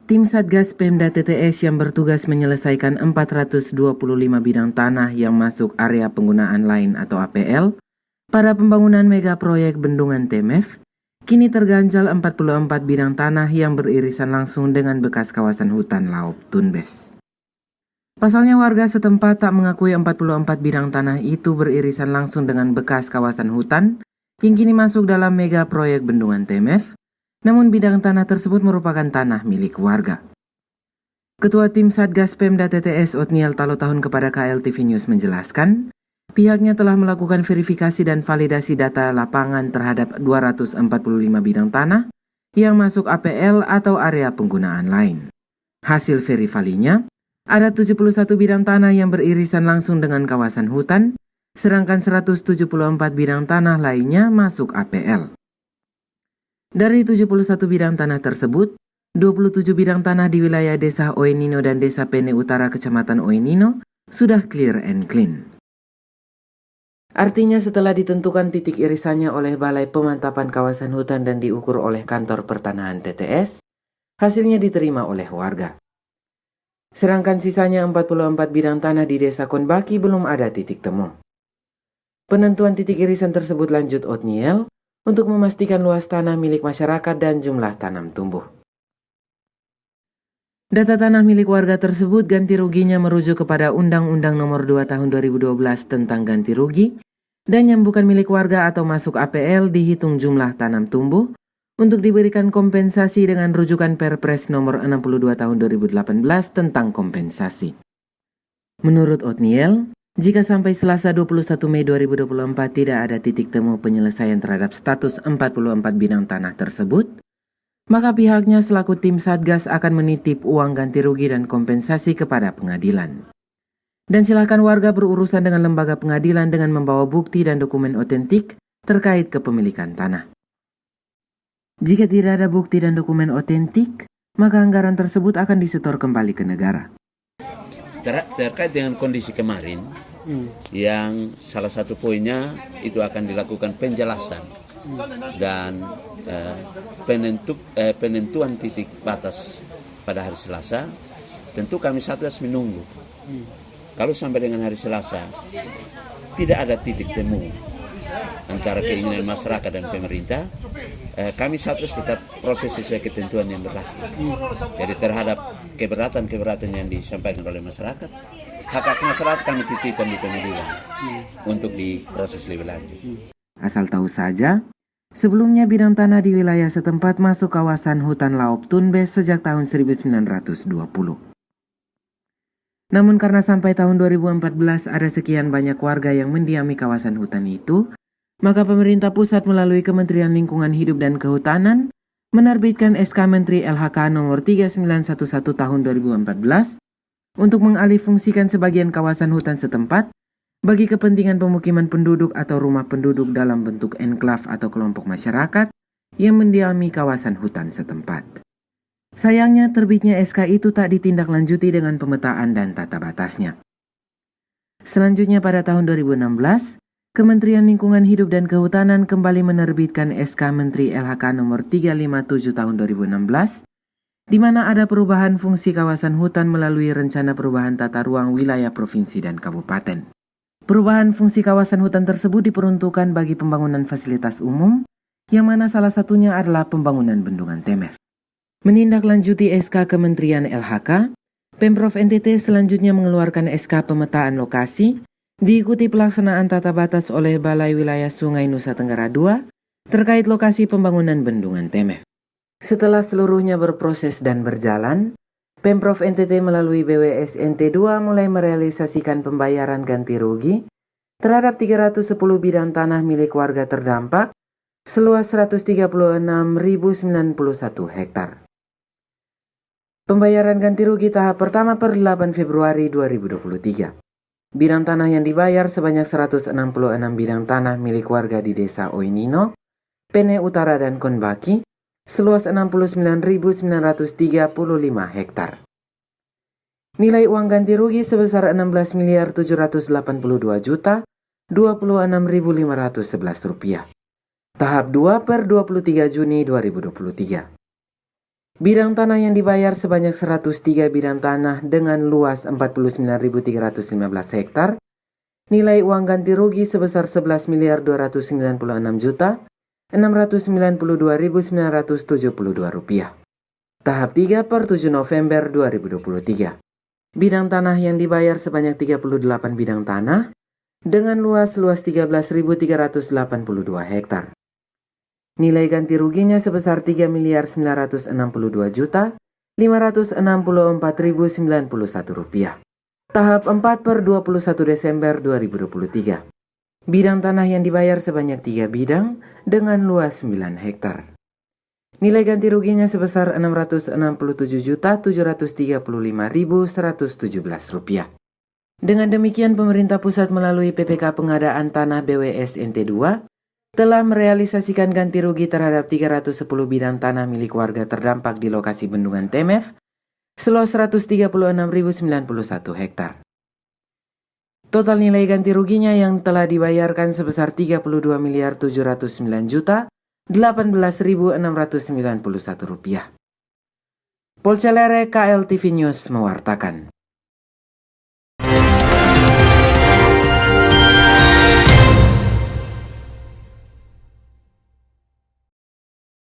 Tim Satgas Pemda TTS yang bertugas menyelesaikan 425 bidang tanah yang masuk area penggunaan lain atau APL pada pembangunan mega proyek Bendungan TMF, kini terganjal 44 bidang tanah yang beririsan langsung dengan bekas kawasan hutan Laop Tunbes. Pasalnya warga setempat tak mengakui 44 bidang tanah itu beririsan langsung dengan bekas kawasan hutan yang kini masuk dalam mega proyek Bendungan TMF, namun bidang tanah tersebut merupakan tanah milik warga. Ketua Tim Satgas Pemda TTS Otniel Talotahun kepada KLTV News menjelaskan, pihaknya telah melakukan verifikasi dan validasi data lapangan terhadap 245 bidang tanah yang masuk APL atau area penggunaan lain. Hasil verivalinya, ada 71 bidang tanah yang beririsan langsung dengan kawasan hutan, sedangkan 174 bidang tanah lainnya masuk APL. Dari 71 bidang tanah tersebut, 27 bidang tanah di wilayah Desa Oenino dan Desa Pene Utara Kecamatan Oenino sudah clear and clean. Artinya setelah ditentukan titik irisannya oleh Balai Pemantapan Kawasan Hutan dan diukur oleh Kantor Pertanahan TTS, hasilnya diterima oleh warga. Sedangkan sisanya 44 bidang tanah di Desa Konbaki belum ada titik temu. Penentuan titik irisan tersebut, lanjut Otniel, untuk memastikan luas tanah milik masyarakat dan jumlah tanam tumbuh. Data tanah milik warga tersebut ganti ruginya merujuk kepada Undang-Undang Nomor 2 Tahun 2012 tentang ganti rugi, dan yang bukan milik warga atau masuk APL dihitung jumlah tanam tumbuh untuk diberikan kompensasi dengan rujukan Perpres Nomor 62 Tahun 2018 tentang kompensasi. Menurut Otniel, jika sampai Selasa 21 Mei 2024 tidak ada titik temu penyelesaian terhadap status 44 bidang tanah tersebut, maka pihaknya selaku tim Satgas akan menitip uang ganti rugi dan kompensasi kepada pengadilan. Dan silakan warga berurusan dengan lembaga pengadilan dengan membawa bukti dan dokumen otentik terkait kepemilikan tanah. Jika tidak ada bukti dan dokumen otentik, maka anggaran tersebut akan disetor kembali ke negara. Terkait dengan kondisi kemarin, yang salah satu poinnya itu akan dilakukan penjelasan dan penentuan titik batas pada hari Selasa. Tentu kami Satgas menunggu. Kalau sampai dengan hari Selasa tidak ada titik temu antara keinginan masyarakat dan pemerintah, kami Satgas tetap proses sesuai ketentuan yang berlaku. Jadi terhadap keberatan yang disampaikan oleh masyarakat, hak masyarakat kami titipkan di pengadilan untuk diproses lebih lanjut. Asal tahu saja, sebelumnya bidang tanah di wilayah setempat masuk kawasan hutan Laop Tunbes sejak tahun 1920. Namun karena sampai tahun 2014 ada sekian banyak warga yang mendiami kawasan hutan itu, maka pemerintah pusat melalui Kementerian Lingkungan Hidup dan Kehutanan menerbitkan SK Menteri LHK nomor 3911 tahun 2014 untuk mengalihfungsikan sebagian kawasan hutan setempat bagi kepentingan pemukiman penduduk atau rumah penduduk dalam bentuk enklav atau kelompok masyarakat yang mendiami kawasan hutan setempat. Sayangnya terbitnya SK itu tak ditindaklanjuti dengan pemetaan dan tata batasnya. Selanjutnya pada tahun 2016, Kementerian Lingkungan Hidup dan Kehutanan kembali menerbitkan SK Menteri LHK nomor 357 tahun 2016, di mana ada perubahan fungsi kawasan hutan melalui Rencana Perubahan Tata Ruang Wilayah Provinsi dan Kabupaten. Perubahan fungsi kawasan hutan tersebut diperuntukkan bagi pembangunan fasilitas umum, yang mana salah satunya adalah pembangunan Bendungan TMF. Menindaklanjuti SK Kementerian LHK, Pemprov NTT selanjutnya mengeluarkan SK Pemetaan Lokasi, diikuti pelaksanaan tata batas oleh Balai Wilayah Sungai Nusa Tenggara II terkait lokasi pembangunan Bendungan TMF. Setelah seluruhnya berproses dan berjalan, Pemprov NTT melalui BWSNT 2 mulai merealisasikan pembayaran ganti rugi terhadap 310 bidang tanah milik warga terdampak seluas 136.091 hektar. Pembayaran ganti rugi tahap pertama per 8 Februari 2023. Bidang tanah yang dibayar sebanyak 166 bidang tanah milik warga di Desa Oenino, Pene Utara dan Konbaki, seluas 69.935 hektar. Nilai uang ganti rugi sebesar 16.782.026.511 rupiah. Tahap 2 per 23 Juni 2023. Bidang tanah yang dibayar sebanyak 103 bidang tanah dengan luas 49.315 hektar. Nilai uang ganti rugi sebesar 11.296.692.972 rupiah. Tahap 3 per 7 November 2023. Bidang tanah yang dibayar sebanyak 38 bidang tanah dengan luas 13.382 hektar. Nilai ganti ruginya sebesar 3.962.564.091 rupiah. Tahap 4 per 21 Desember 2023. Bidang tanah yang dibayar sebanyak 3 bidang dengan luas 9 hektar. Nilai ganti ruginya sebesar 667.735.117 rupiah. Dengan demikian pemerintah pusat melalui PPK Pengadaan Tanah BWS NT2 telah merealisasikan ganti rugi terhadap 310 bidang tanah milik warga terdampak di lokasi bendungan Temef seluas 136.091 hektar. Total nilai ganti ruginya yang telah dibayarkan sebesar 32.709.018.691 rupiah. Polcelere KLTV News mewartakan.